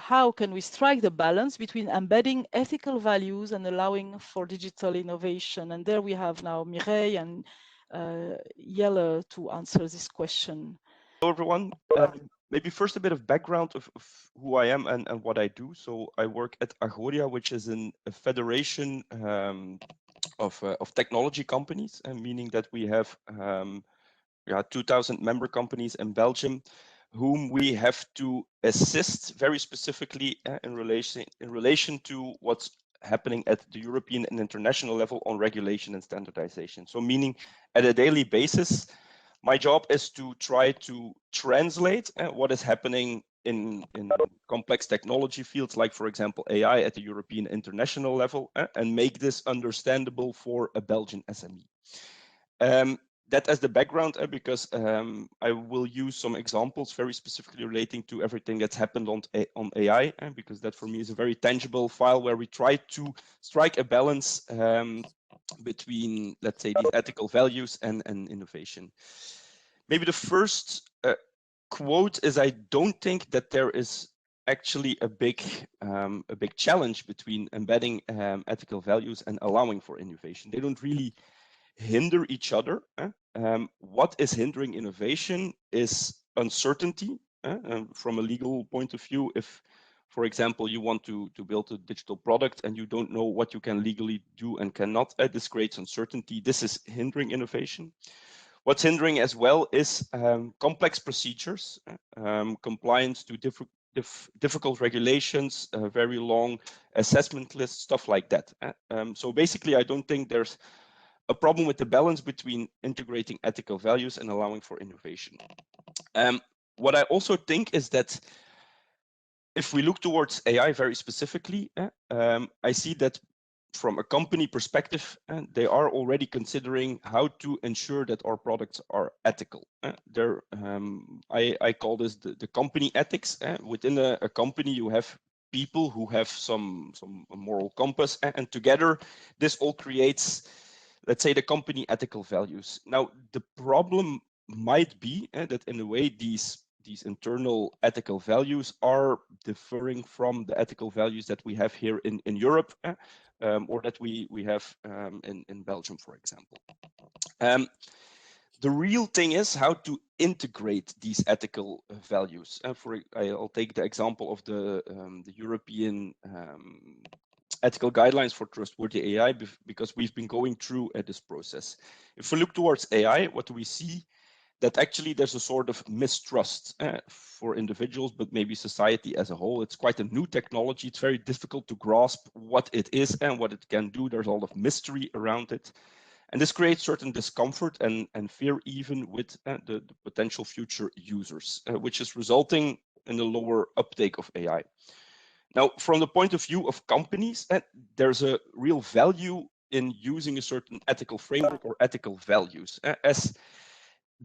how can we strike the balance between embedding ethical values and allowing for digital innovation? And there we have now Mireille and Jelle to answer this question. Hello, everyone. Maybe first a bit of background of who I am and what I do. So I work at Agorija, which is a federation of technology companies, meaning that we have 2,000 member companies in Belgium, whom we have to assist very specifically in relation to what's happening at the European and international level on regulation and standardization. So meaning at a daily basis, my job is to try to translate what is happening in complex technology fields, like, for example, AI at the European international level, and make this understandable for a Belgian SME. That as the background, because I will use some examples very specifically relating to everything that's happened on AI, because that for me is a very tangible file where we try to strike a balance between, let's say, these ethical values and innovation. Maybe the first quote is, I don't think that there is actually a big challenge between embedding ethical values and allowing for innovation. They don't really hinder each other. What is hindering innovation is uncertainty from a legal point of view. If, for example, you want to build a digital product and you don't know what you can legally do and cannot, this creates uncertainty. This is hindering innovation. What's hindering as well is complex procedures, compliance to difficult regulations, very long assessment lists, stuff like that. So basically, I don't think there's a problem with the balance between integrating ethical values and allowing for innovation. What I also think is that if we look towards AI very specifically, I see that from a company perspective, they are already considering how to ensure that our products are ethical. I call this the company ethics. Within a company, you have people who have some moral compass, and together this all creates, let's say, the company ethical values. Now, the problem might be that in a way these internal ethical values are differing from the ethical values that we have here in Europe, or that we have in Belgium, for example. The real thing is how to integrate these ethical values. I'll take the example of the European ethical guidelines for trustworthy AI, because we've been going through this process. If we look towards AI, what do we see? That actually there's a sort of mistrust for individuals, but maybe society as a whole. It's quite a new technology. It's very difficult to grasp what it is and what it can do. There's a lot of mystery around it. And this creates certain discomfort and fear even with the potential future users, which is resulting in a lower uptake of AI. Now, from the point of view of companies, there's a real value in using a certain ethical framework or ethical values, as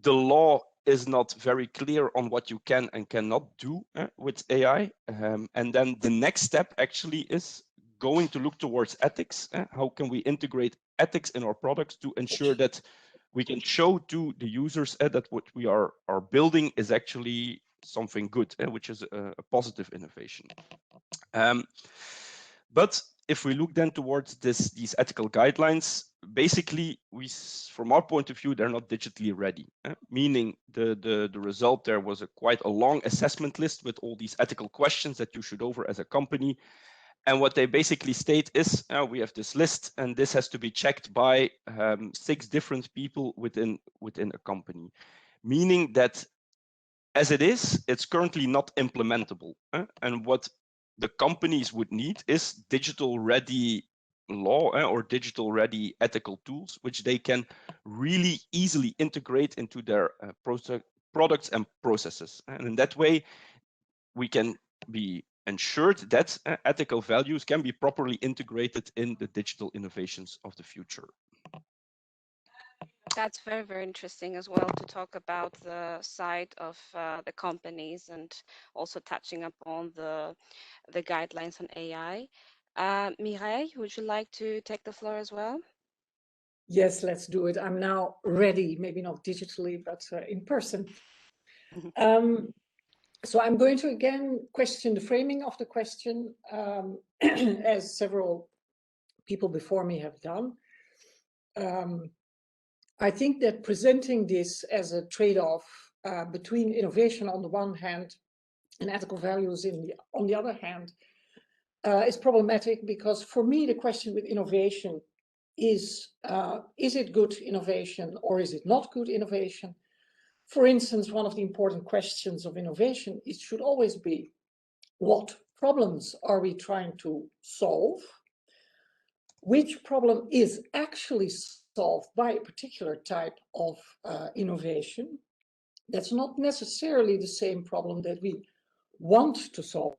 the law is not very clear on what you can and cannot do with AI. And then the next step actually is going to look towards ethics. How can we integrate ethics in our products to ensure that we can show to the users that what we are building is actually something good, which is a positive innovation. But if we look then towards these ethical guidelines, basically, from our point of view, they're not digitally ready. Meaning the result there was quite a long assessment list with all these ethical questions that you should over as a company. And what they basically state is, we have this list, and this has to be checked by 6 different people within a company. Meaning that as it is, it's currently not implementable. And what the companies would need is digital ready law or digital ready ethical tools, which they can really easily integrate into their products and processes. And in that way, we can be ensured that ethical values can be properly integrated in the digital innovations of the future. That's very, very interesting as well to talk about the side of the companies and also touching upon the guidelines on AI. Mireille, would you like to take the floor as well? Yes, let's do it. I'm now ready, maybe not digitally, but in person. So I'm going to again question the framing of the question, as several people before me have done. I think that presenting this as a trade-off between innovation on the one hand and ethical values on the other hand is problematic, because for me the question with innovation is it good innovation or is it not good innovation? For instance, one of the important questions of innovation should always be, what problems are we trying to solve? Which problem is actually solved by a particular type of innovation? That's not necessarily the same problem that we want to solve.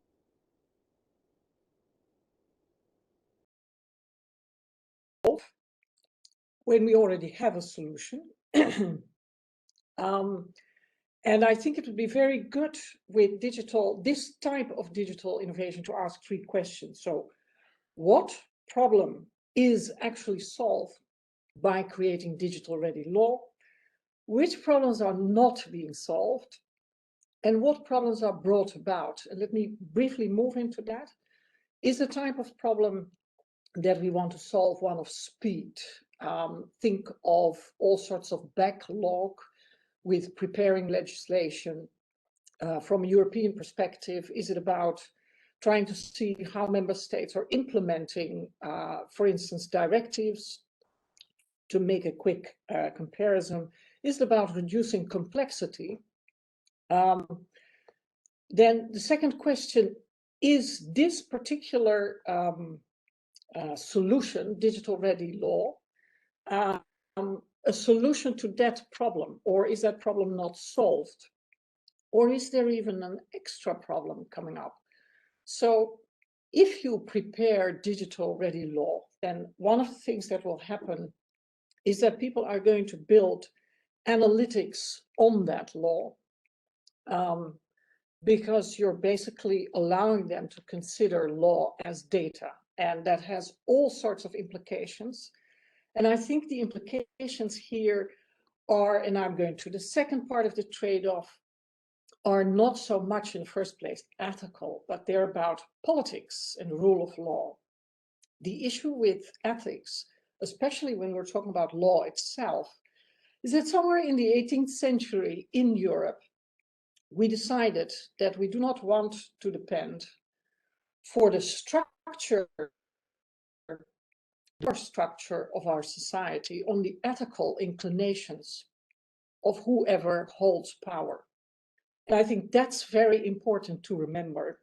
When we already have a solution. And I think it would be very good with this type of digital innovation to ask three questions. So what problem is actually solved by creating digital ready law? Which problems are not being solved? And what problems are brought about? And let me briefly move into that. Is the type of problem that we want to solve one of speed? Think of all sorts of backlog with preparing legislation. From a European perspective, is it about trying to see how member states are implementing, for instance, directives? To make a quick comparison, is it about reducing complexity? Then the second question, is this particular solution, digital ready law, a solution to that problem, or is that problem not solved? Or is there even an extra problem coming up? So if you prepare digital ready law, then one of the things that will happen is that people are going to build analytics on that law, because you're basically allowing them to consider law as data, and that has all sorts of implications. And I think the implications here are, and I'm going to the second part of the trade-off, are not so much in the first place ethical, but they're about politics and rule of law. The issue with ethics, especially when we're talking about law itself, is that somewhere in the 18th century in Europe, we decided that we do not want to depend for the structure of our society on the ethical inclinations of whoever holds power. And I think that's very important to remember.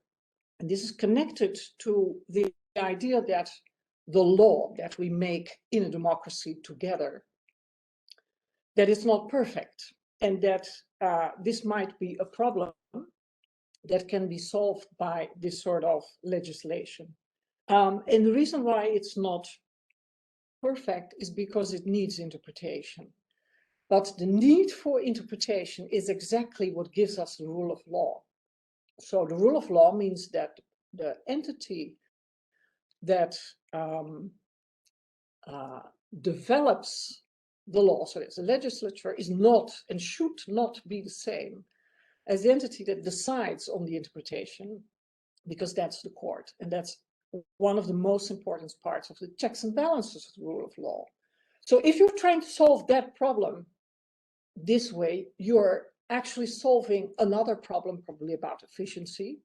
And this is connected to the idea that the law that we make in a democracy together, that it's not perfect, and that this might be a problem that can be solved by this sort of legislation. And the reason why it's not perfect is because it needs interpretation. But the need for interpretation is exactly what gives us the rule of law. So the rule of law means that the entity that develops the law, so it's the legislature, is not and should not be the same as the entity that decides on the interpretation, because that's the court. And that's one of the most important parts of the checks and balances of the rule of law. So if you're trying to solve that problem this way, you're actually solving another problem, probably about efficiency,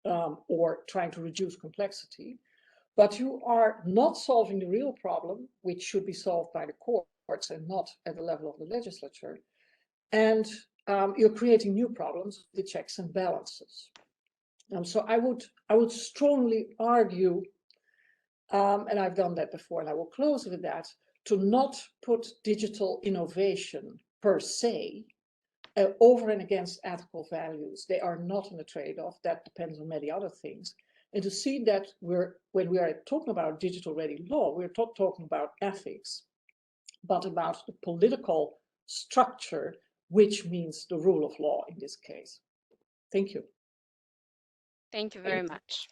or trying to reduce complexity, but you are not solving the real problem, which should be solved by the courts and not at the level of the legislature. And you're creating new problems, the checks and balances. So I would strongly argue, and I've done that before, and I will close with that, to not put digital innovation per se over and against ethical values. They are not in a trade-off. That depends on many other things. And to see that when we are talking about digital ready law, we're not talking about ethics, but about the political structure, which means the rule of law in this case. Thank you. Thank you very much.